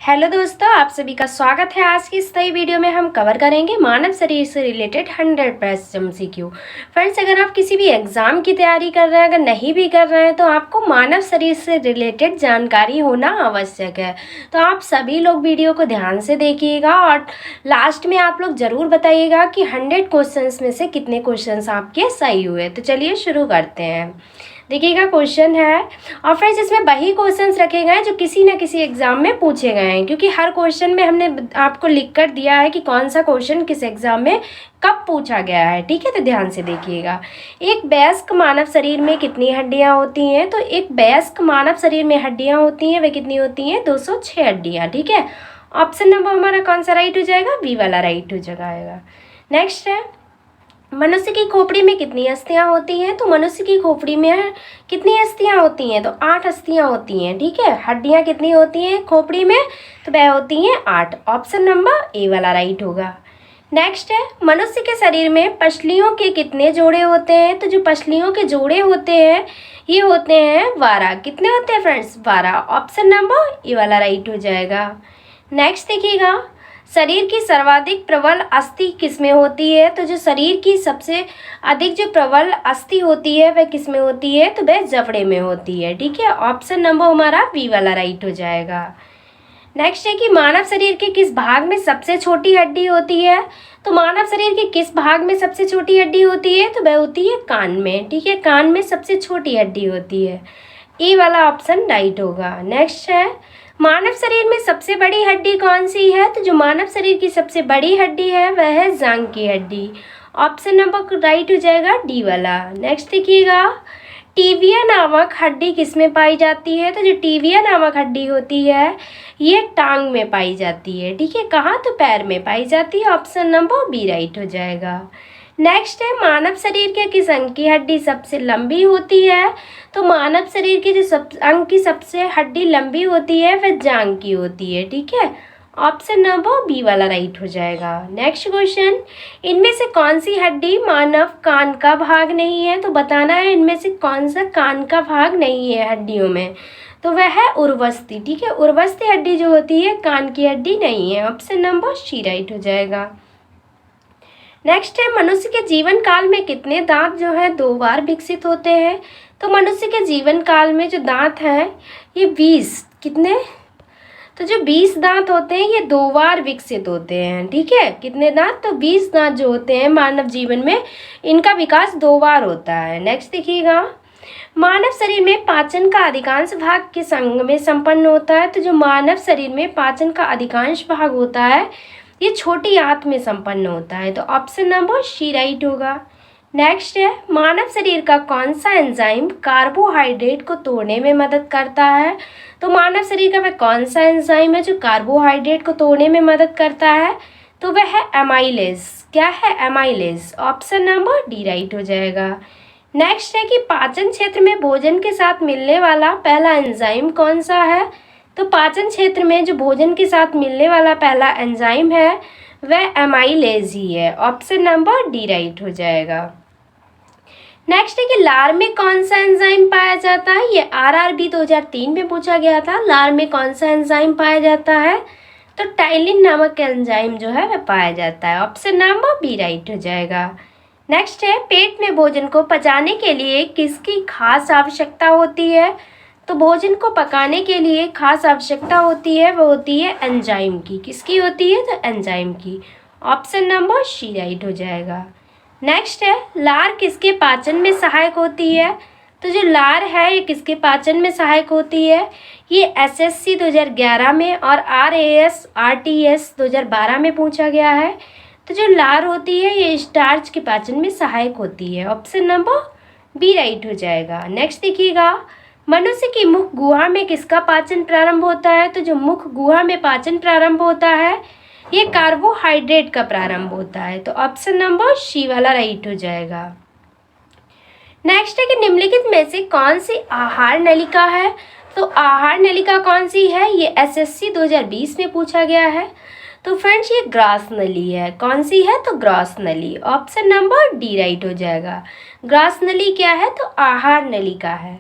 Hello दोस्तों, आप सभी का स्वागत है। आज की इस नई वीडियो में हम कवर करेंगे मानव शरीर से रिलेटेड 100% MCQ। फ्रेंड्स, अगर आप किसी भी एग्ज़ाम की तैयारी कर रहे हैं, अगर नहीं भी कर रहे हैं, तो आपको मानव शरीर से रिलेटेड जानकारी होना आवश्यक है। तो आप सभी लोग वीडियो को ध्यान से देखिएगा और लास्ट में आप लोग ज़रूर बताइएगा कि 100 क्वेश्चंस में से कितने क्वेश्चंस आपके सही हुए। तो चलिए शुरू करते हैं। देखिएगा, क्वेश्चन है और फ्रेंड्स इसमें वही क्वेश्चंस रखे गए हैं जो किसी न किसी एग्ज़ाम में पूछे गए हैं, क्योंकि हर क्वेश्चन में हमने आपको लिख कर दिया है कि कौन सा क्वेश्चन किस एग्ज़ाम में कब पूछा गया है। ठीक है, तो ध्यान से देखिएगा। एक वयस्क मानव शरीर में कितनी हड्डियां होती हैं? तो एक वयस्क मानव शरीर में हड्डियां होती हैं, वे कितनी होती हैं? 206 हड्डियाँ। ठीक है, ऑप्शन नंबर हमारा कौन सा राइट हो जाएगा? बी वाला राइट हो जाएगा। नेक्स्ट है, मनुष्य की खोपड़ी में कितनी अस्थियां होती हैं? तो मनुष्य की खोपड़ी में कितनी अस्थियां होती हैं? तो 8 अस्थियां होती हैं। ठीक है, हड्डियां कितनी होती हैं खोपड़ी में? तो वह होती हैं 8। ऑप्शन नंबर ए वाला राइट होगा। नेक्स्ट है, मनुष्य के शरीर में पसलियों के कितने जोड़े होते हैं? तो जो पसलियों के जोड़े होते हैं ये होते हैं 12। कितने होते हैं फ्रेंड्स? 12। ऑप्शन नंबर ए वाला राइट हो जाएगा। नेक्स्ट देखिएगा, शरीर की सर्वाधिक प्रबल अस्थि किसमें होती है? तो जो शरीर की सबसे अधिक जो प्रबल अस्थि होती है वह किसमें होती है? तो वह जबड़े में होती है। ठीक है, ऑप्शन नंबर हमारा बी वाला राइट हो जाएगा। नेक्स्ट है कि मानव शरीर के किस भाग में सबसे छोटी हड्डी होती है? तो मानव शरीर के किस भाग में सबसे छोटी हड्डी होती है? तो वह होती है कान में। ठीक है, कान में सबसे छोटी हड्डी होती है। ए वाला ऑप्शन राइट होगा। नेक्स्ट है, मानव शरीर में सबसे बड़ी हड्डी कौन सी है? तो जो मानव शरीर की सबसे बड़ी हड्डी है वह है जांघ की हड्डी। ऑप्शन नंबर राइट हो जाएगा डी वाला। नेक्स्ट देखिएगा, टीबिया नामक हड्डी किस में पाई जाती है? तो जो टीबिया नामक हड्डी होती है ये टांग में पाई जाती है। ठीक है, कहाँ? तो पैर में पाई जाती है। ऑप्शन नंबर बी राइट हो जाएगा। नेक्स्ट है, मानव शरीर के किस अंग की हड्डी सबसे लंबी होती है? तो मानव शरीर की जो अंग की सबसे हड्डी लंबी होती है वह जांघ की होती है। ठीक है, ऑप्शन नंबर बी वाला राइट हो जाएगा। नेक्स्ट क्वेश्चन, इनमें से कौन सी हड्डी मानव कान का भाग नहीं है? तो बताना है इनमें से कौन सा कान का भाग नहीं है हड्डियों में। तो वह है उर्वस्ती। ठीक है, उर्वस्ती हड्डी जो होती है कान की हड्डी नहीं है। ऑप्शन नंबर सी राइट हो जाएगा। नेक्स्ट है, मनुष्य के जीवन काल में कितने दांत जो है 2 बार विकसित होते हैं? तो मनुष्य के जीवन काल में जो दांत हैं ये 20 कितने? तो जो 20 दांत होते हैं ये 2 बार विकसित होते हैं। ठीक है, कितने दांत? तो 20 दांत जो होते हैं मानव जीवन में इनका विकास 2 बार होता है। नेक्स्ट देखिएगा, मानव शरीर में पाचन का अधिकांश भाग किस अंग में संपन्न होता है? तो जो मानव शरीर में पाचन का अधिकांश भाग होता है ये छोटी आंत में संपन्न होता है। तो ऑप्शन नंबर सी राइट होगा। नेक्स्ट है, मानव शरीर का कौन सा एंजाइम कार्बोहाइड्रेट को तोड़ने में मदद करता है? तो मानव शरीर का वह कौन सा एंजाइम है जो कार्बोहाइड्रेट को तोड़ने में मदद करता है? तो वह है एमाइलेज। क्या है? Amylase. Option number D right हो जाएगा। नेक्स्ट है कि पाचन क्षेत्र में भोजन के साथ मिलने वाला पहला एंजाइम कौन सा है? तो पाचन क्षेत्र में जो भोजन के साथ मिलने वाला पहला एंजाइम है वह एमाइलेज ही है। ऑप्शन नंबर डी राइट हो जाएगा। नेक्स्ट है कि लार में कौन सा एंजाइम पाया जाता है? ये RRB 2003 में पूछा गया था। लार में कौन सा एंजाइम पाया जाता है? तो टाइलिन नामक एंजाइम जो है वह पाया जाता है। ऑप्शन नंबर बी राइट हो जाएगा। नेक्स्ट है, पेट में भोजन को पचाने के लिए किसकी खास आवश्यकता होती है? तो भोजन को पकाने के लिए खास आवश्यकता होती है वो होती है एंजाइम की। किसकी होती है? तो एंजाइम की। ऑप्शन नंबर सी राइट हो जाएगा। नेक्स्ट है, लार किसके पाचन में सहायक होती है? तो जो लार है ये किसके पाचन में सहायक होती है? ये SSC 2011 में और RAS RTS 2012 में पूछा गया है। तो जो लार होती है ये स्टार्च के पाचन में सहायक होती है। ऑप्शन नंबर बी राइट हो जाएगा। नेक्स्ट देखिएगा, मनुष्य की मुख गुहा में किसका पाचन प्रारंभ होता है? तो जो मुख गुहा में पाचन प्रारंभ होता है ये कार्बोहाइड्रेट का प्रारंभ होता है। तो ऑप्शन नंबर सी वाला राइट हो जाएगा। नेक्स्ट है कि निम्नलिखित में से कौन सी आहार नलिका है? तो आहार नलिका कौन सी है? ये SSC 2020 में पूछा गया है। तो फ्रेंड्स ये ग्रास नली है। कौन सी है? तो ग्रास नली। ऑप्शन नंबर डी राइट हो जाएगा। ग्रास नली क्या है? तो आहार नलिका है।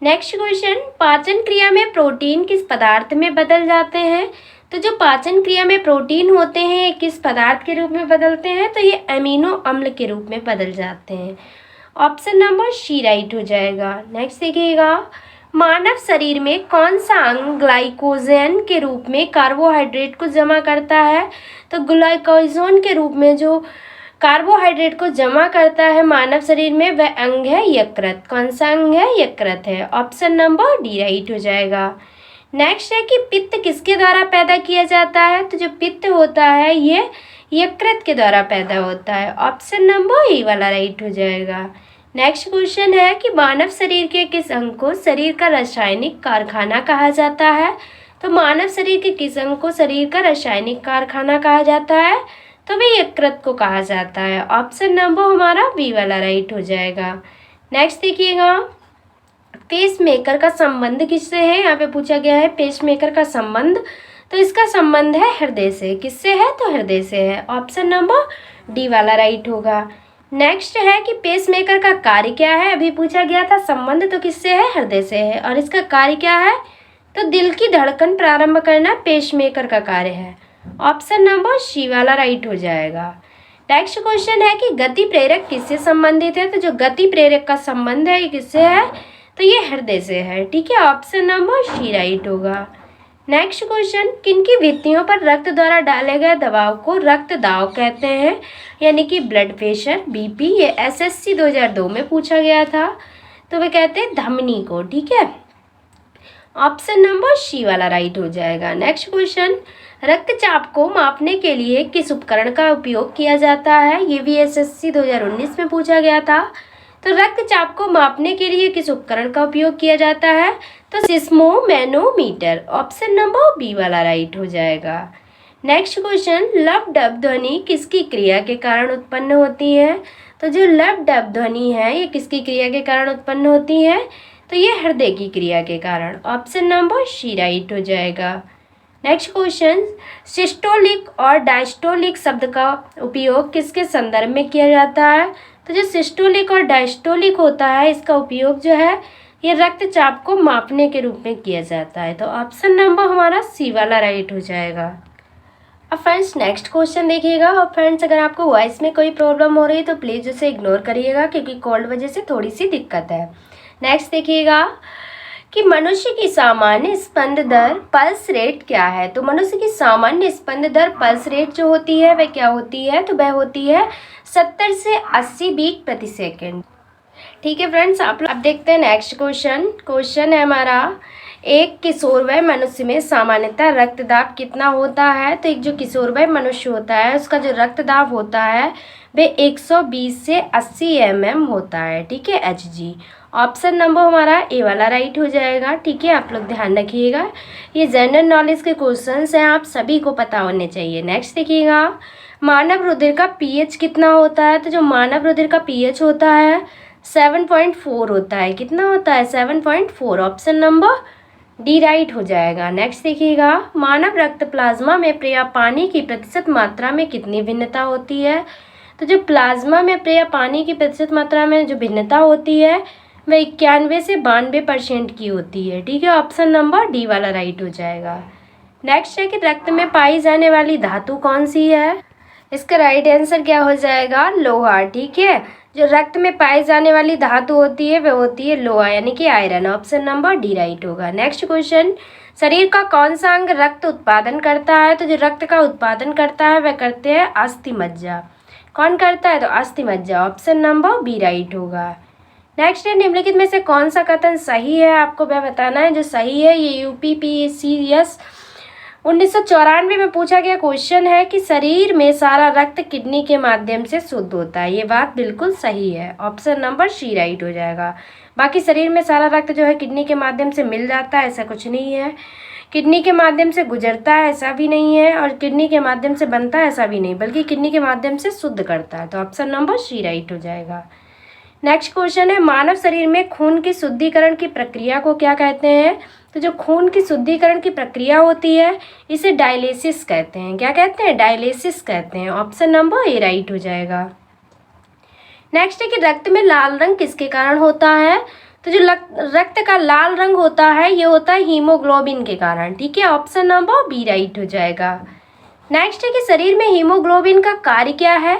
नेक्स्ट क्वेश्चन, पाचन क्रिया में प्रोटीन किस पदार्थ में बदल जाते हैं? तो जो पाचन क्रिया में प्रोटीन होते हैं ये किस पदार्थ के रूप में बदलते हैं, तो ये अमीनो अम्ल के रूप में बदल जाते हैं। ऑप्शन नंबर सी राइट हो जाएगा। नेक्स्ट देखिएगा, मानव शरीर में कौन सा अंग ग्लाइकोजन के रूप में कार्बोहाइड्रेट को जमा करता है, तो ग्लाइकोजन के रूप में जो कार्बोहाइड्रेट को जमा करता है मानव शरीर में वह अंग है यकृत। कौन सा अंग है, यकृत है। ऑप्शन नंबर डी राइट हो जाएगा। नेक्स्ट है कि पित्त किसके द्वारा पैदा किया जाता है, तो जो पित्त होता है ये यकृत के द्वारा पैदा होता है। ऑप्शन नंबर ए वाला राइट हो जाएगा। नेक्स्ट क्वेश्चन है कि मानव शरीर के किस अंग को शरीर का रासायनिक कारखाना कहा जाता है, तो मानव शरीर के किस अंग को शरीर का रासायनिक कारखाना कहा जाता है, तो वह यकृत को कहा जाता है। ऑप्शन नंबर हमारा बी वाला राइट हो जाएगा। नेक्स्ट देखिएगा, पेसमेकर का संबंध किससे है, यहाँ पे पूछा गया है पेसमेकर का संबंध, तो इसका संबंध है हृदय से। किससे है, तो हृदय से है। ऑप्शन नंबर डी वाला राइट होगा। नेक्स्ट है कि पेसमेकर का कार्य क्या है, अभी पूछा गया था संबंध तो किससे है, हृदय से है, और इसका कार्य क्या है, तो दिल की धड़कन प्रारंभ करना पेसमेकर का कार्य है। ऑप्शन नंबर सी वाला राइट हो जाएगा। नेक्स्ट क्वेश्चन है कि गति प्रेरक किससे संबंधित है, तो जो गति प्रेरक का संबंध है ये किससे है, तो ये हृदय से है। ठीक है, ऑप्शन नंबर सी राइट होगा। नेक्स्ट क्वेश्चन, किनकी भित्तियों पर रक्त द्वारा डाले गए दबाव को रक्त दाब कहते हैं, यानी कि ब्लड प्रेशर बीपी, ये एसएससी 2002 में पूछा गया था, तो वे कहते हैं धमनी को। ठीक है, ऑप्शन नंबर सी वाला राइट हो जाएगा। नेक्स्ट क्वेश्चन, रक्तचाप को मापने के लिए किस उपकरण का उपयोग किया जाता है, ये भी एसएससी 2019 में पूछा गया था, तो रक्तचाप को मापने के लिए किस उपकरण का उपयोग किया जाता है, तो सिस्मोमैनोमीटर। ऑप्शन नंबर बी वाला राइट हो जाएगा। नेक्स्ट क्वेश्चन, लब डब ध्वनि किसकी क्रिया के कारण उत्पन्न होती है, तो जो लब डब ध्वनि है ये किसकी क्रिया के कारण उत्पन्न होती है, तो ये हृदय की क्रिया के कारण। ऑप्शन नंबर सी राइट हो जाएगा। नेक्स्ट क्वेश्चन, सिस्टोलिक और डायस्टोलिक शब्द का उपयोग किसके संदर्भ में किया जाता है, तो जो सिस्टोलिक और डायस्टोलिक होता है इसका उपयोग जो है ये रक्तचाप को मापने के रूप में किया जाता है, तो ऑप्शन नंबर हमारा सी वाला राइट हो जाएगा। अब फ्रेंड्स नेक्स्ट क्वेश्चन देखिएगा, और फ्रेंड्स अगर आपको वॉइस में कोई प्रॉब्लम हो रही है तो प्लीज़ उसे इग्नोर करिएगा क्योंकि कोल्ड वजह से थोड़ी सी दिक्कत है। नेक्स्ट देखिएगा कि मनुष्य की सामान्य स्पंद दर पल्स रेट क्या है, तो मनुष्य की सामान्य स्पंद दर पल्स रेट जो होती है वह क्या होती है, तो वह होती है 70 से 80 बीट प्रति सेकेंड। ठीक है फ्रेंड्स, आप अब देखते हैं नेक्स्ट क्वेश्चन। क्वेश्चन है हमारा, एक किशोरवय मनुष्य में सामान्यतः रक्तदाब कितना होता है, तो एक जो किशोरवय मनुष्य होता है उसका जो रक्तदाब होता है वह 120 से 80 mm होता है। ठीक है, HG। ऑप्शन नंबर हमारा ए वाला राइट हो जाएगा। ठीक है, आप लोग ध्यान रखिएगा, ये जनरल नॉलेज के क्वेश्चंस हैं, आप सभी को पता होने चाहिए। नेक्स्ट देखिएगा, मानव रुधिर का पीएच कितना होता है, तो जो मानव रुधिर का पीएच होता है 7.4 होता है। कितना होता है, 7.4। ऑप्शन नंबर डी राइट हो जाएगा। नेक्स्ट देखिएगा, मानव रक्त प्लाज्मा में पर्याप्त पानी की प्रतिशत मात्रा में कितनी भिन्नता होती है, तो जो प्लाज्मा में पर्याप्त पानी की प्रतिशत मात्रा में जो भिन्नता होती है वह 91 से 92% की होती है। ठीक है, ऑप्शन नंबर डी वाला राइट हो जाएगा। नेक्स्ट है कि रक्त में पाई जाने वाली धातु कौन सी है, इसका राइट आंसर क्या हो जाएगा, लोहा। ठीक है, जो रक्त में पाई जाने वाली धातु होती है वह होती है लोहा, यानी कि iron. Option number D right होगा। नेक्स्ट क्वेश्चन, शरीर का कौन सा अंग रक्त उत्पादन करता है, तो जो रक्त का उत्पादन करता है वह करते हैं अस्थि मज्जा। कौन करता है, तो अस्थि मज्जा। ऑप्शन नंबर बी राइट होगा। नेक्स्ट है, निम्नलिखित में से कौन सा कथन सही है, आपको वह बताना है। जो सही है ये UPPSC 1994 में पूछा गया क्वेश्चन है कि शरीर में सारा रक्त किडनी के माध्यम से शुद्ध होता है। ये बात बिल्कुल सही है, ऑप्शन नंबर सी राइट हो जाएगा। बाकी शरीर में सारा रक्त जो है किडनी के माध्यम से मिल जाता है ऐसा कुछ नहीं है, किडनी के माध्यम से गुजरता है ऐसा भी नहीं है, और किडनी के माध्यम से बनता है ऐसा भी नहीं, बल्कि किडनी के माध्यम से शुद्ध करता है, तो ऑप्शन नंबर सी राइट हो जाएगा। नेक्स्ट क्वेश्चन है, मानव शरीर में खून की शुद्धिकरण की प्रक्रिया को क्या कहते हैं, तो जो खून की शुद्धिकरण की प्रक्रिया होती है इसे डायलिसिस कहते हैं। क्या कहते हैं, डायलिसिस कहते हैं। ऑप्शन नंबर ए राइट हो जाएगा। नेक्स्ट है कि रक्त में लाल रंग किसके कारण होता है, तो जो रक्त का लाल रंग होता है ये होता है हीमोग्लोबिन के कारण, ठीक है। ऑप्शन नंबर बी राइट हो जाएगा। नेक्स्ट है कि शरीर में हीमोग्लोबिन का कार्य क्या है।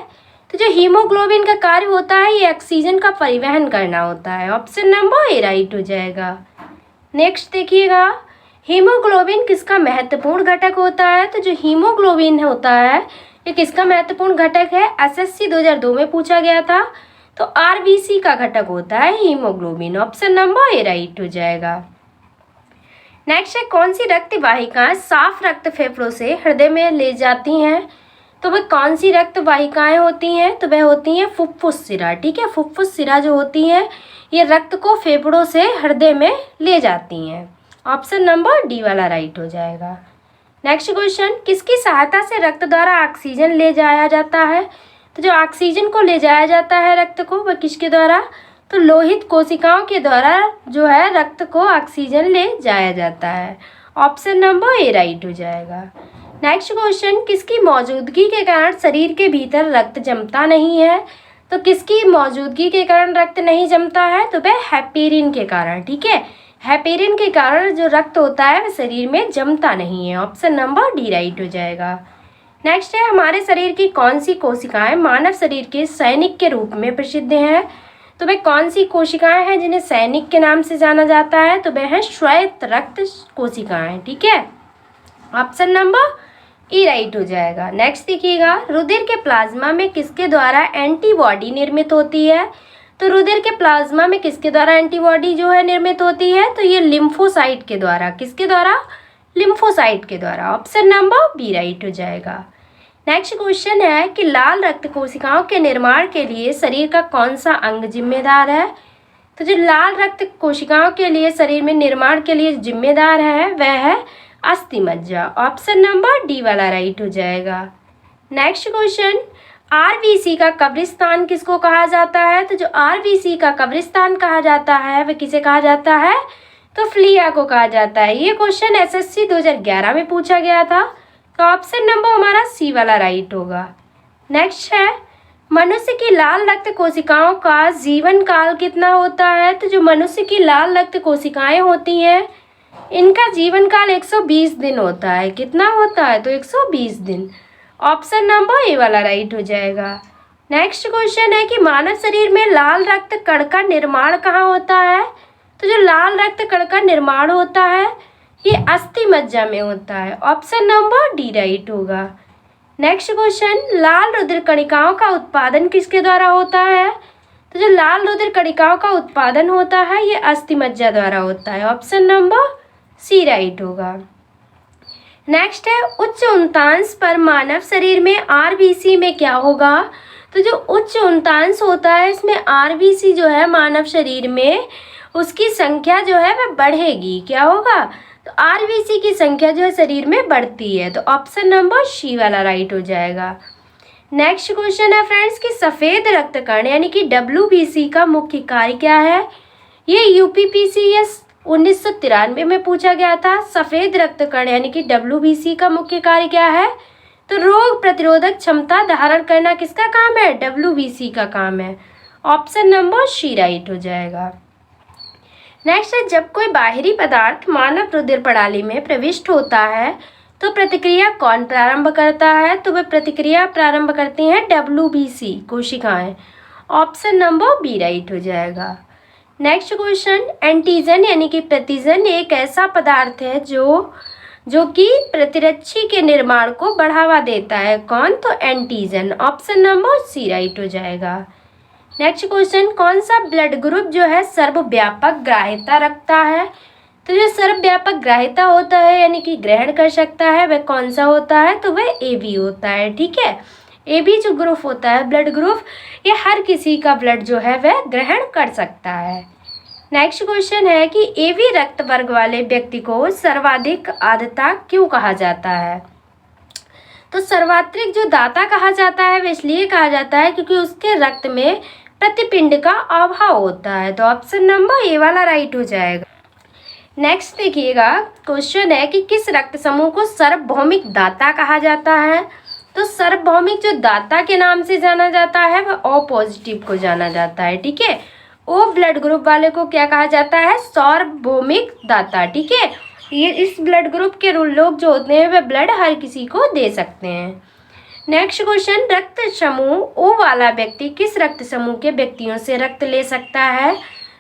तो जो हीमोग्लोबिन का कार्य होता है ये ऑक्सीजन का परिवहन करना होता है। ऑप्शन नंबर ए राइट हो जाएगा। नेक्स्ट देखिएगा, हीमोग्लोबिन किसका महत्वपूर्ण घटक होता है। तो जो हीमोग्लोबिन होता है ये किसका महत्वपूर्ण घटक है, एसएससी 2002 में पूछा गया था। तो आरबीसी का घटक होता है haemoglobin. Option number A right हो जाएगा। नेक्स्ट है, कौन सी रक्त वाहिकाएं साफ रक्त फेफड़ों से हृदय में ले जाती हैं। तो वह कौन सी रक्त वाहिकाएं होती हैं, तो वह होती हैं फुफ्फुस सिरा, ठीक है। फुफ्फुस सिरा जो होती हैं ये रक्त को फेफड़ों से हृदय में ले जाती हैं। ऑप्शन नंबर डी वाला राइट हो जाएगा। नेक्स्ट क्वेश्चन, किसकी सहायता से रक्त द्वारा ऑक्सीजन ले जाया जाता है। तो जो ऑक्सीजन को ले जाया जाता है रक्त को वह किसके द्वारा, तो लोहित कोशिकाओं के द्वारा जो है रक्त को ऑक्सीजन ले जाया जाता है। ऑप्शन नंबर ए राइट हो जाएगा। नेक्स्ट क्वेश्चन, किसकी मौजूदगी के कारण शरीर के भीतर रक्त जमता नहीं है। तो किसकी मौजूदगी के कारण रक्त नहीं जमता है, तो वह हेपेरिन के कारण, ठीक है। हेपेरिन के कारण जो रक्त होता है वह शरीर में जमता नहीं है। ऑप्शन नंबर डी राइट हो जाएगा। नेक्स्ट है, हमारे शरीर की कौन सी कोशिकाएं मानव शरीर के सैनिक के रूप में प्रसिद्ध हैं। तो वह कौन सी कोशिकाएं हैं जिन्हें सैनिक के नाम से जाना जाता है, तो वह है श्वेत रक्त कोशिकाएं, ठीक है। ऑप्शन नंबर ई राइट हो जाएगा। नेक्स्ट देखिएगा, रुधिर के प्लाज्मा में किसके द्वारा एंटीबॉडी निर्मित होती है। तो रुधिर के प्लाज्मा में किसके द्वारा एंटीबॉडी जो है निर्मित होती है, तो ये लिम्फोसाइट के द्वारा, किसके द्वारा, लिम्फोसाइट के द्वारा। ऑप्शन नंबर बी राइट हो जाएगा। नेक्स्ट क्वेश्चन है कि लाल रक्त कोशिकाओं के निर्माण के लिए शरीर का कौन सा अंग जिम्मेदार है। तो जो लाल रक्त कोशिकाओं के लिए शरीर में निर्माण के लिए जिम्मेदार है वह है अस्थि मज्जा। ऑप्शन नंबर डी वाला राइट हो जाएगा। नेक्स्ट क्वेश्चन, आरबीसी का कब्रिस्तान किसको कहा जाता है। तो जो आरबीसी का कब्रिस्तान कहा जाता है वह किसे कहा जाता है, तो फ्लिया को कहा जाता है। ये क्वेश्चन एसएससी 2011 में पूछा गया था। तो ऑप्शन नंबर हमारा सी वाला राइट होगा। नेक्स्ट है, मनुष्य की लाल रक्त कोशिकाओं का जीवन काल कितना होता है। तो जो मनुष्य की लाल रक्त कोशिकाएं होती हैं इनका जीवन काल 120 दिन होता है। कितना होता है, तो 120 दिन। ऑप्शन नंबर ए वाला राइट हो जाएगा। नेक्स्ट क्वेश्चन है कि मानव शरीर में लाल रक्त कण का निर्माण कहाँ होता है। तो जो लाल रक्त कण का निर्माण होता है ये अस्थि मज्जा में होता है। ऑप्शन नंबर डी राइट होगा। नेक्स्ट क्वेश्चन, लाल रुधिर कणिकाओं का उत्पादन किसके द्वारा होता है। तो जो लाल रुधिर कणिकाओं का उत्पादन होता है ये अस्थि मज्जा द्वारा होता है। ऑप्शन नंबर सी राइट होगा। नेक्स्ट है, उच्च उन्तांश पर मानव शरीर में आरबीसी में क्या होगा। तो जो उच्च उन्तांश होता है इसमें आरबीसी जो है मानव शरीर में उसकी संख्या जो है वह बढ़ेगी। क्या होगा, तो आरबीसी की संख्या जो है शरीर में बढ़ती है। तो ऑप्शन नंबर सी वाला राइट हो जाएगा। नेक्स्ट क्वेश्चन है फ्रेंड्स कि सफ़ेद रक्त कण यानी कि डब्ल्यूबीसी का मुख्य कार्य क्या है। ये यूपीपीसीएस 1993 में पूछा गया था। सफ़ेद रक्त कण यानी कि डब्ल्यूबीसी का मुख्य कार्य क्या है, तो रोग प्रतिरोधक क्षमता धारण करना किसका काम है, डब्ल्यूबीसी का काम है। ऑप्शन नंबर सी राइट हो जाएगा। नेक्स्ट है, जब कोई बाहरी पदार्थ मानव रुधिर प्रणाली में प्रविष्ट होता है तो प्रतिक्रिया कौन प्रारंभ करता है। तो वह प्रतिक्रिया प्रारंभ करती हैं डब्ल्यूबीसी कोशिकाएं। ऑप्शन नंबर बी राइट हो जाएगा। नेक्स्ट क्वेश्चन, एंटीजन यानी कि प्रतिजन एक ऐसा पदार्थ है जो कि प्रतिरक्षी के निर्माण को बढ़ावा देता है। कौन, तो antigen. Option number C right हो जाएगा। नेक्स्ट क्वेश्चन, कौन सा ब्लड ग्रुप जो है सर्वव्यापक ग्राह्यता रखता है। तो जो सर्वव्यापक ग्राह्यता होता है यानी कि ग्रहण कर सकता है वह कौन सा होता है, तो वह AB होता है। ठीक है, AB जो ग्रुप होता है ब्लड ग्रुप ये हर किसी का ब्लड जो है वह ग्रहण कर सकता है। नेक्स्ट क्वेश्चन है कि AB रक्त वर्ग वाले व्यक्ति को सर्वाधिक आदता क्यों कहा जाता है। तो सर्वाधिक जो दाता कहा जाता है वह इसलिए कहा जाता है क्योंकि उसके रक्त में प्रतिपिंड का अभाव होता है। तो ऑप्शन नंबर ए वाला राइट हो जाएगा। नेक्स्ट देखिएगा, क्वेश्चन है कि किस रक्त समूह को सार्वभौमिक दाता कहा जाता है। तो सार्वभौमिक जो दाता के नाम से जाना जाता है वह O पॉजिटिव को जाना जाता है। ठीक है, ओ ब्लड ग्रुप वाले को क्या कहा जाता है? सार्वभौमिक दाता। ठीक है, ये इस ब्लड ग्रुप के लोग जो होते हैं वे ब्लड हर किसी को दे सकते हैं। नेक्स्ट क्वेश्चन, रक्त समूह ओ वाला व्यक्ति किस रक्त समूह के व्यक्तियों से रक्त ले सकता है?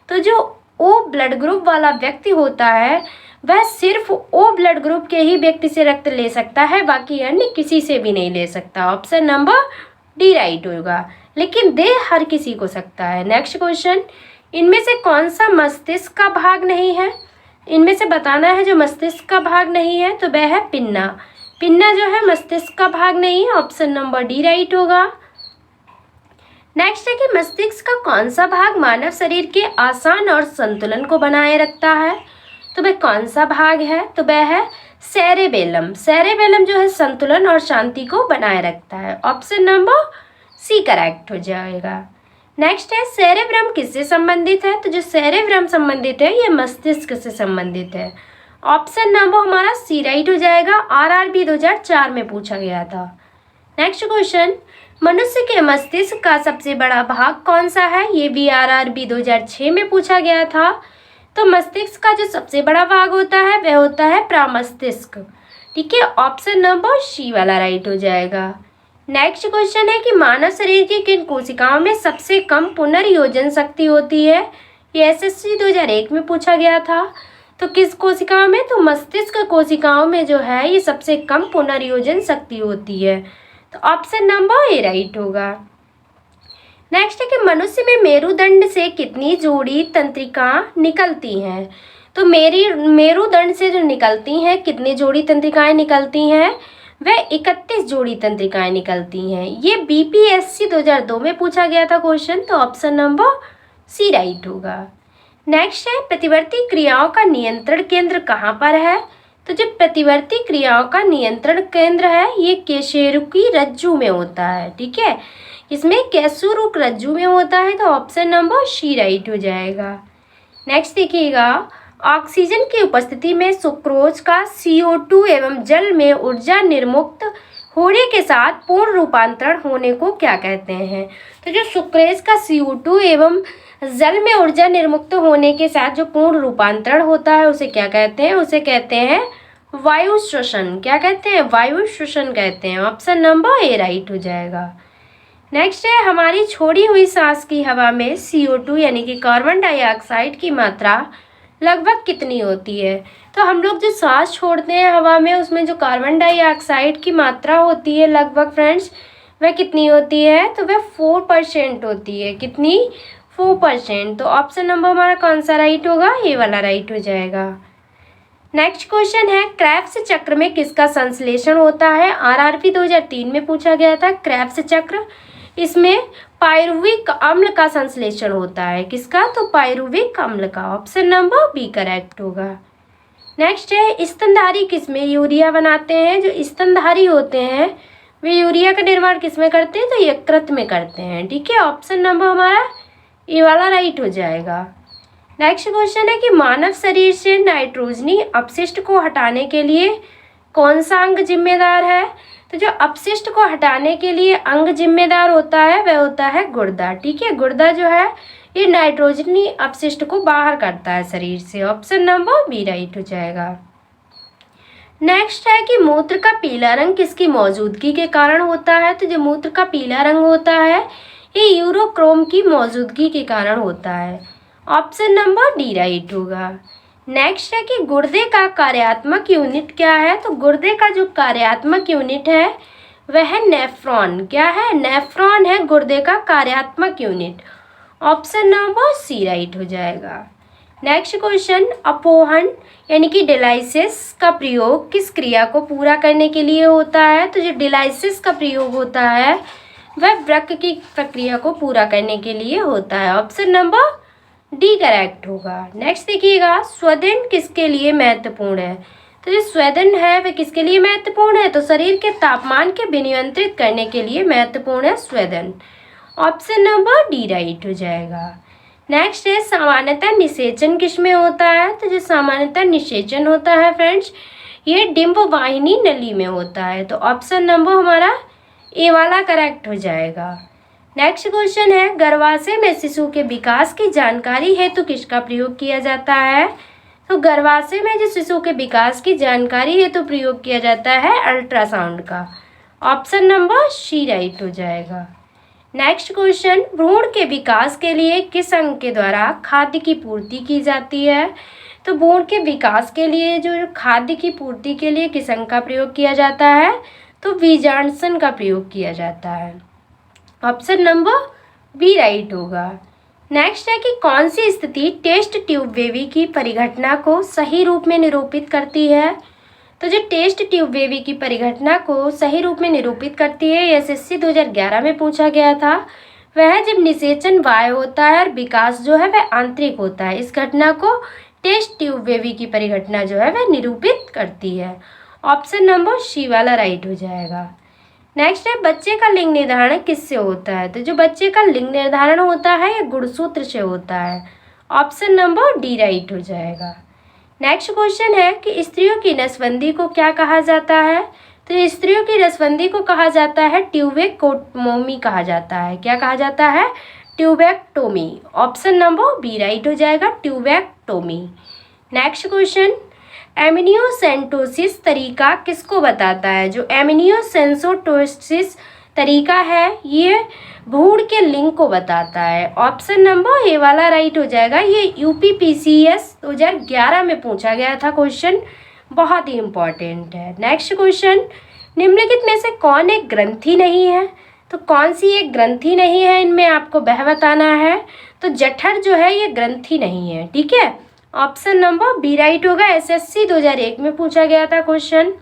तो जो ओ ब्लड ग्रुप वाला व्यक्ति होता है वह सिर्फ ओ ब्लड ग्रुप के ही व्यक्ति से रक्त ले सकता है, बाकी अन्य किसी से भी नहीं ले सकता। ऑप्शन नंबर डी राइट होगा, लेकिन दे हर किसी को सकता है। नेक्स्ट क्वेश्चन, इनमें से कौन सा मस्तिष्क का भाग नहीं है? इनमें से बताना है जो मस्तिष्क का भाग नहीं है, तो वह है पिन्ना। पिन्ना जो है मस्तिष्क का भाग नहीं है। ऑप्शन नंबर डी राइट होगा। नेक्स्ट है कि मस्तिष्क का कौन सा भाग मानव शरीर के आसान और संतुलन को बनाए रखता है? तो वह कौन सा भाग है? तो वह है सेरेबेलम। सेरेबेलम जो है संतुलन और शांति को बनाए रखता है। ऑप्शन नंबर सी करेक्ट हो जाएगा। नेक्स्ट है सेरेब्रम किससे संबंधित है? तो जो सेरेब्रम संबंधित है ये मस्तिष्क से संबंधित है। ऑप्शन नंबर हमारा सी राइट हो जाएगा। आरआरबी 2004 में पूछा गया था। नेक्स्ट क्वेश्चन, मनुष्य के मस्तिष्क का सबसे बड़ा भाग कौन सा है? ये भी आरआरबी 2006 में पूछा गया था। तो मस्तिष्क का जो सबसे बड़ा भाग होता है वह होता है प्रामस्तिष्क। ठीक है, ऑप्शन नंबर सी वाला राइट हो जाएगा। नेक्स्ट क्वेश्चन है कि मानव शरीर की किन कोशिकाओं में सबसे कम पुनर्योजन शक्ति होती है? ये एसएससी 2001 में पूछा गया था। तो किस कोशिकाओं में? तो मस्तिष्क कोशिकाओं में जो है ये सबसे कम पुनर्योजन शक्ति होती है। तो ऑप्शन नंबर ए राइट होगा। नेक्स्ट है कि मनुष्य में मेरुदंड से कितनी जोड़ी तंत्रिका निकलती हैं? तो मेरुदंड से जो निकलती हैं कितनी जोड़ी तंत्रिकाएं निकलती हैं? वह 31 जोड़ी तंत्रिकाएं निकलती हैं। ये बीपीएससी 2002 में पूछा गया था क्वेश्चन। तो ऑप्शन नंबर सी राइट होगा। नेक्स्ट है प्रतिवर्ती क्रियाओं का नियंत्रण केंद्र कहाँ पर है? तो जो प्रतिवर्ती क्रियाओं का नियंत्रण केंद्र है ये केशेरुकी रज्जु में होता है। ठीक है, इसमें केशुरुक रज्जु में होता है। तो ऑप्शन नंबर सी राइट हो जाएगा। नेक्स्ट देखिएगा, ऑक्सीजन की उपस्थिति में सुक्रोज का CO2 एवं जल में ऊर्जा निर्मुक्त होने के साथ पूर्ण रूपांतरण होने को क्या कहते हैं? तो जो सुक्रेज का CO2 एवं जल में ऊर्जा निर्मुक्त होने के साथ जो पूर्ण रूपांतरण होता है उसे क्या कहते हैं? उसे कहते हैं वायु श्वसन। क्या कहते हैं? वायु श्वसन कहते हैं। ऑप्शन नंबर ए राइट हो जाएगा। नेक्स्ट है हमारी छोड़ी हुई सांस की हवा में CO2 यानी कि कार्बन डाइऑक्साइड की मात्रा लगभग कितनी होती है? तो हम लोग जो सांस छोड़ते हैं हवा में उसमें जो कार्बन डाइऑक्साइड की मात्रा होती है लगभग फ्रेंड्स वह कितनी होती है? तो वह 4% होती है। कितनी? 4%। तो ऑप्शन नंबर हमारा कौन सा राइट होगा? ये वाला राइट हो जाएगा। नेक्स्ट क्वेश्चन है क्रेब्स चक्र में किसका संश्लेषण होता है? आरआरबी 2003 में पूछा गया था क्रेब्स चक्र। इसमें पायरुविक अम्ल का संश्लेषण होता है। किसका? तो पायरुविक अम्ल का। ऑप्शन नंबर बी करेक्ट होगा। नेक्स्ट है स्तनधारी किसमें यूरिया बनाते हैं? जो स्तनधारी होते हैं वे यूरिया का निर्माण किसमें करते हैं? तो यकृत में करते हैं। ठीक है, ऑप्शन नंबर हमारा ये वाला राइट हो जाएगा। नेक्स्ट क्वेश्चन है कि मानव शरीर से नाइट्रोजनी अपशिष्ट को हटाने के लिए कौन सा अंग जिम्मेदार है? तो जो अपशिष्ट को हटाने के लिए अंग जिम्मेदार होता है वह होता है गुर्दा। ठीक है, गुर्दा जो है ये नाइट्रोजनी अपशिष्ट को बाहर करता है शरीर से। ऑप्शन नंबर बी राइट हो जाएगा। नेक्स्ट है कि मूत्र का पीला रंग किसकी मौजूदगी के कारण होता है? तो जो मूत्र का पीला रंग होता है ये यूरोक्रोम की मौजूदगी के कारण होता है। ऑप्शन नंबर डी राइट होगा। नेक्स्ट है कि गुर्दे का कार्यात्मक यूनिट क्या है? तो गुर्दे का जो कार्यात्मक यूनिट है वह है नेफ्रॉन। क्या है? नेफ्रॉन है गुर्दे का कार्यात्मक unit. Option number C right हो जाएगा। नेक्स्ट क्वेश्चन, अपोहन यानी कि डिलाइसिस का प्रयोग किस क्रिया को पूरा करने के लिए होता है? तो जो डिलाइसिस का प्रयोग होता है वह वृक्क की प्रक्रिया को पूरा करने के लिए होता है। ऑप्शन नंबर डी करेक्ट होगा। नेक्स्ट देखिएगा, स्वेदन किसके लिए महत्वपूर्ण है? तो जो स्वेदन है वह किसके लिए महत्वपूर्ण है? तो शरीर के तापमान के विनियंत्रित करने के लिए महत्वपूर्ण है स्वेदन। ऑप्शन नंबर डी राइट हो जाएगा। नेक्स्ट है सामान्यतः निषेचन किसमें होता है? तो जो सामान्यतः निषेचन होता है फ्रेंड्स ये डिंब वाहिनी नली में होता है। तो ऑप्शन नंबर हमारा ए वाला करेक्ट हो जाएगा। नेक्स्ट क्वेश्चन है, गर्भाशय में शिशु के विकास की जानकारी हेतु किसका प्रयोग किया जाता है? तो गर्भाशय में जो शिशु के विकास की जानकारी हेतु प्रयोग किया जाता है अल्ट्रासाउंड का। ऑप्शन नंबर सी राइट हो जाएगा। नेक्स्ट क्वेश्चन, भ्रूण के विकास के लिए किस अंग के द्वारा खाद्य की पूर्ति की जाती है? तो भ्रूण के विकास के लिए जो खाद्य की पूर्ति के लिए किस अंग का प्रयोग किया जाता है? तो बीजांडसन का प्रयोग किया जाता है। ऑप्शन नंबर बी राइट होगा। नेक्स्ट है कि कौन सी स्थिति टेस्ट ट्यूब बेबी की परिघटना को सही रूप में निरूपित करती है? तो जो टेस्ट ट्यूब बेबी की परिघटना को सही रूप में निरूपित करती है, एसएससी 2011 में पूछा गया था। वह जब निषेचन बाह्य होता है और विकास जो है वह आंतरिक होता है। इस घटना को टेस्ट ट्यूब बेबी की परिघटना जो है वह निरूपित करती है। ऑप्शन नंबर सी वाला राइट हो जाएगा। नेक्स्ट है, बच्चे का लिंग निर्धारण किससे होता है? तो जो बच्चे का लिंग निर्धारण होता है यह गुणसूत्र से होता है। ऑप्शन नंबर डी राइट हो जाएगा। नेक्स्ट क्वेश्चन है कि स्त्रियों की नसबंदी को क्या कहा जाता है? तो स्त्रियों की नसबंदी को कहा जाता है ट्यूबेक्टोमी कहा जाता है। क्या कहा जाता है? Tubectomy. Option number B right हो जाएगा, ट्यूबेक्टोमी। नेक्स्ट क्वेश्चन, एमिनियोसेंटोसिस तरीका किसको बताता है? जो एमिनियोसेंटोसिस तरीका है ये भ्रूण के लिंग को बताता है। ऑप्शन नंबर ए वाला राइट हो जाएगा। ये यूपीपीसीएस 2011 में पूछा गया था क्वेश्चन, बहुत ही इम्पॉर्टेंट है। नेक्स्ट क्वेश्चन, निम्नलिखित में से कौन एक ग्रंथि नहीं है? तो कौन सी एक ग्रंथि नहीं है इनमें आपको वह बताना है। तो जठर जो है ये ग्रंथि नहीं है, ठीक है। ऑप्शन नंबर बी राइट होगा, एसएससी 2001 में पूछा गया था क्वेश्चन।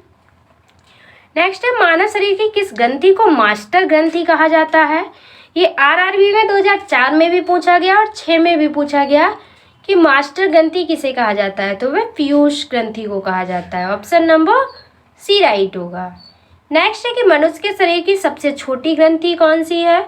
नेक्स्ट है, मानव शरीर की किस ग्रंथि को मास्टर ग्रंथि कहा जाता है? ये आरआरबी में 2004 में भी पूछा गया और 6 में भी पूछा गया कि मास्टर ग्रंथि किसे कहा जाता है। तो वह पीयूष ग्रंथि को कहा जाता है। ऑप्शन नंबर सी राइट होगा। नेक्स्ट है कि मनुष्य के शरीर की सबसे छोटी ग्रंथि कौन सी है?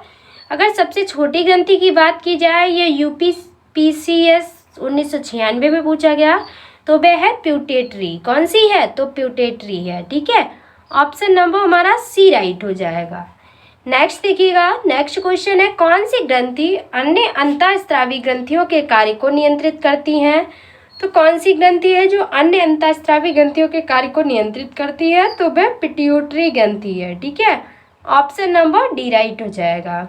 अगर सबसे छोटी ग्रंथि की बात की जाए, ये यूपीपीसीएस 1996 में पूछा गया, तो वह है प्यूटेटरी। कौन सी है? तो प्यूटेटरी है, ठीक है। ऑप्शन नंबर हमारा सी राइट हो जाएगा। नेक्स्ट देखिएगा, नेक्स्ट क्वेश्चन है, कौन सी ग्रंथि अन्य अंतःस्रावी ग्रंथियों के कार्य को नियंत्रित करती हैं? तो कौन सी ग्रंथि है जो अन्य अंतःस्रावी ग्रंथियों के कार्य को नियंत्रित करती है? तो वह पिट्यूटरी ग्रंथि है, ठीक है। ऑप्शन नंबर डी राइट हो जाएगा।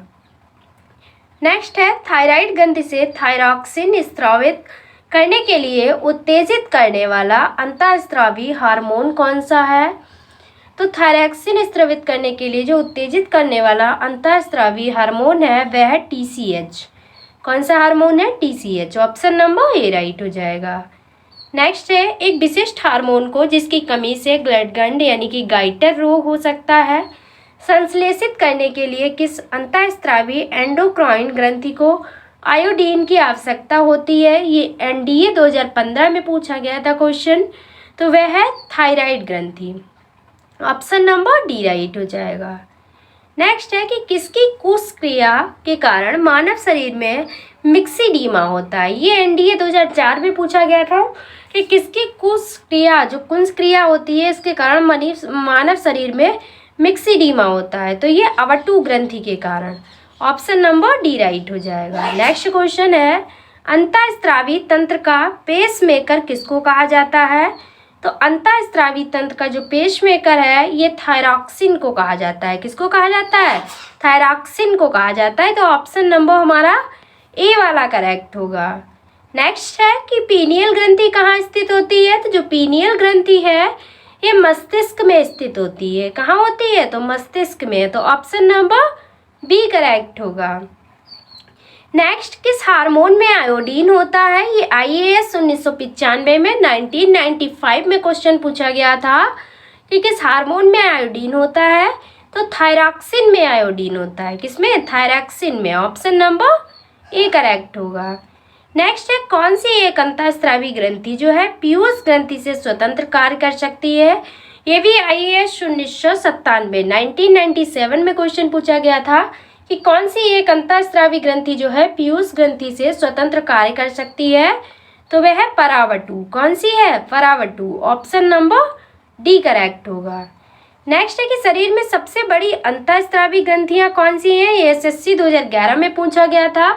नेक्स्ट है, थायराइड ग्रंथि से थायरॉक्सिन स्रावित करने के लिए उत्तेजित करने वाला अंतःस्रावी हार्मोन कौन सा है? तो थायरॉक्सिन स्रावित करने के लिए जो उत्तेजित करने वाला अंतःस्रावी हार्मोन है वह है टीसीएच। कौन सा हार्मोन है? TCH. Option number A right हो जाएगा। नेक्स्ट है, एक विशिष्ट हार्मोन को जिसकी कमी से ग्लैडगंड यानी कि गाइटर रोग हो सकता है, संश्लेषित करने के लिए किस अंतःस्रावी एंडोक्राइन ग्रंथि को आयोडीन की आवश्यकता होती है? ये एनडीए 2015 में पूछा गया था क्वेश्चन, तो वह है थायराइड ग्रंथि। ऑप्शन नंबर डी राइट हो जाएगा। नेक्स्ट है कि किसकी कुशक्रिया के कारण मानव शरीर में मिक्सिडीमा होता है? ये एनडीए 2004 में पूछा गया था कि किसकी कुशक्रिया, जो कुंजक्रिया होती है इसके कारण मानव शरीर में मिक्सिडीमा होता है। तो ये अवटु ग्रंथि के कारण। ऑप्शन नंबर डी राइट हो जाएगा। नेक्स्ट क्वेश्चन है, अंतःस्रावी तंत्र का पेसमेकर किसको कहा जाता है? तो अंतःस्रावी तंत्र का जो पेसमेकर है ये थायरॉक्सिन को कहा जाता है। किसको कहा जाता है? थायरॉक्सिन को कहा जाता है। तो ऑप्शन नंबर हमारा ए वाला करेक्ट होगा। नेक्स्ट है कि पीनियल ग्रंथि कहाँ स्थित होती है? तो जो पीनियल ग्रंथि है ये मस्तिष्क में स्थित होती है। कहाँ होती है? तो मस्तिष्क में। तो ऑप्शन नंबर बी करेक्ट होगा। नेक्स्ट, किस हार्मोन में आयोडीन होता है? ये आईएएस 1995 में 1995 में क्वेश्चन पूछा गया था कि किस हार्मोन में आयोडीन होता है? तो थायरॉक्सिन में आयोडीन होता है। किसमें? थायरॉक्सिन में। ऑप्शन नंबर ए करेक्ट होगा। नेक्स्ट है, कौन सी एक अंतःस्रावी ग्रंथि जो है पीयूष ग्रंथि से स्वतंत्र कार्य कर सकती है? ये भी आईएएस 1997 में क्वेश्चन पूछा गया था कि कौन सी एक अंतःस्रावी ग्रंथि जो है पीयूष ग्रंथि से स्वतंत्र कार्य कर सकती है? तो वह है परावटु। कौन सी है? परावटु। ऑप्शन नंबर डी करेक्ट होगा। नेक्स्ट है कि शरीर में सबसे बड़ी अंतःस्रावी ग्रंथियां कौन सी हैं। ये एसएससी 2011 में पूछा गया था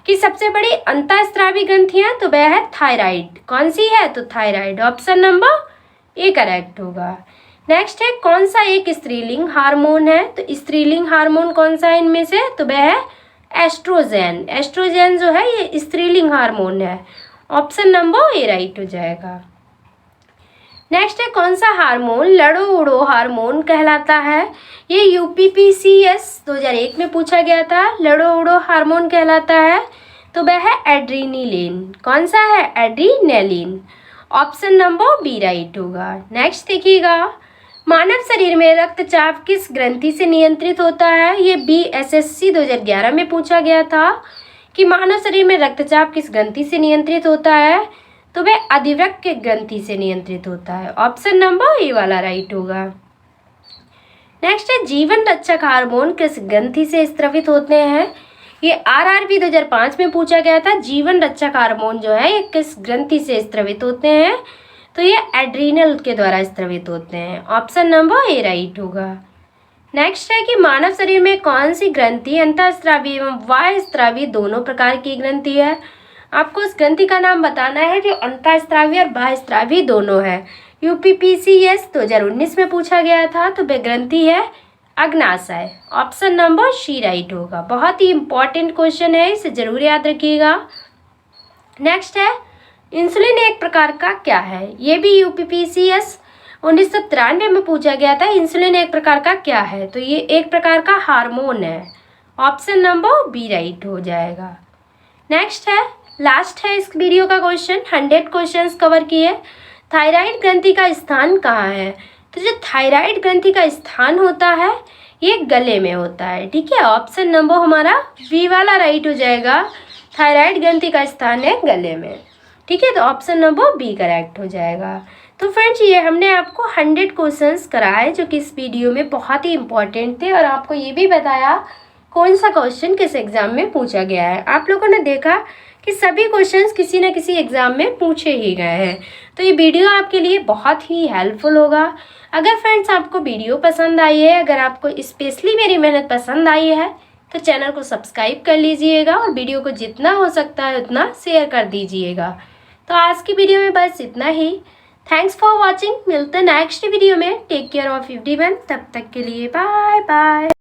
कि सबसे बड़ी अंतःस्रावी ग्रंथियां, तो वह है थायराइड। कौन सी है, तो thyroid. Option number A correct होगा। नेक्स्ट है कौन सा एक स्त्रीलिंग हार्मोन है, तो स्त्रीलिंग हार्मोन कौन सा है इनमें से, तो वह है एस्ट्रोजेन। एस्ट्रोजेन जो है ये स्त्रीलिंग हार्मोन है। ऑप्शन नंबर ए राइट हो जाएगा। नेक्स्ट है कौन सा हार्मोन लड़ो उड़ो हार्मोन कहलाता है। ये यूपीपीसीएस 2001 में पूछा गया था। लड़ो उड़ो हार्मोन कहलाता है, तो वह है एड्रीनलिन। कौन सा है, adrenaline. Option number B right होगा। नेक्स्ट देखिएगा, मानव शरीर में रक्तचाप किस ग्रंथि से नियंत्रित होता है। ये बीएसएससी 2011 में पूछा गया था कि मानव शरीर में रक्तचाप किस ग्रंथि से नियंत्रित होता है, तो वह अधिवृक्क ग्रंथि से नियंत्रित होता है। ऑप्शन नंबर ए वाला राइट होगा। नेक्स्ट है जीवन रक्षक हार्मोन किस ग्रंथि से स्रावित होते हैं। ये आरआरबी 2005 में पूछा गया था। जीवन रक्षक हार्मोन जो है ये किस ग्रंथि से स्रावित होते हैं, तो ये एड्रीनल के द्वारा स्रावित होते हैं। ऑप्शन नंबर ए राइट होगा। नेक्स्ट है कि मानव शरीर में कौन सी ग्रंथि अंतःस्रावी एवं बाह्यस्रावी दोनों प्रकार की ग्रंथि है। आपको उस ग्रंथि का नाम बताना है जो अंतःस्रावी और बाह्यस्रावी दोनों है। यूपीपीसीएस 2019 में पूछा गया था, तो वह ग्रंथि है अग्नाशय। ऑप्शन नंबर सी राइट होगा। बहुत ही इंपॉर्टेंट क्वेश्चन है, इसे जरूर याद रखिएगा। नेक्स्ट है इंसुलिन एक प्रकार का क्या है। ये भी यूपीपीसीएस 1993 में पूछा गया था। इंसुलिन एक प्रकार का क्या है, तो ये एक प्रकार का हार्मोन है। ऑप्शन नंबर बी राइट हो जाएगा। नेक्स्ट है लास्ट है इस वीडियो का क्वेश्चन। 100 क्वेश्चंस कवर किए। थायराइड ग्रंथि का स्थान कहाँ है, तो जो थायराइड ग्रंथि का स्थान होता है ये गले में होता है। ठीक है, ऑप्शन नंबर हमारा बी वाला राइट हो जाएगा। थायराइड ग्रंथि का स्थान है गले में। ठीक है, तो ऑप्शन नंबर बी करेक्ट हो जाएगा। तो फ्रेंड्स ये हमने आपको 100 क्वेश्चंस कराए जो कि इस वीडियो में बहुत ही इंपॉर्टेंट थे, और आपको ये भी बताया कौन सा क्वेश्चन किस एग्जाम में पूछा गया है। आप लोगों ने देखा कि सभी क्वेश्चंस किसी न किसी एग्जाम में पूछे ही गए हैं, तो ये वीडियो आपके लिए बहुत ही हेल्पफुल होगा। अगर फ्रेंड्स आपको वीडियो पसंद आई है, अगर आपको स्पेशली मेरी मेहनत पसंद आई है, तो चैनल को सब्सक्राइब कर लीजिएगा और वीडियो को जितना हो सकता है उतना शेयर कर दीजिएगा। तो आज की वीडियो में बस इतना ही। Thanks for watching. मिलते हैं नेक्स्ट वीडियो में। Take care of everyone. तब तक के लिए बाय बाय।